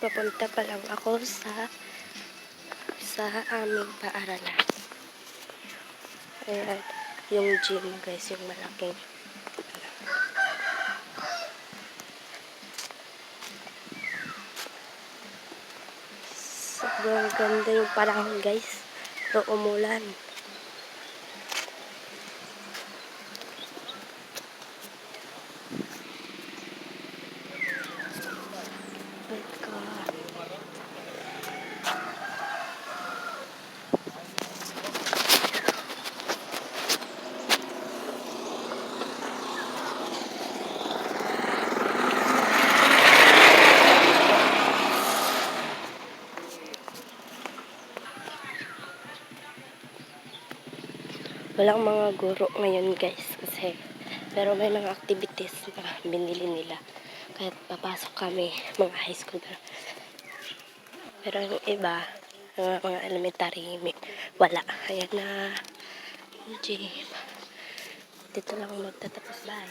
Papunta pa lang ako sa aming paaralan. Ayan, yung gym guys, yung malaking. Sobrang ganda yung panahon guys. Pero umulan. My God. Walang mga guro ngayon guys kasi pero may mga activities na binili nila. Kaya papasok kami mga high school. Pero yung iba, mga elementary, wala. Ayan na yung gym. Dito lang magtatapos bahay.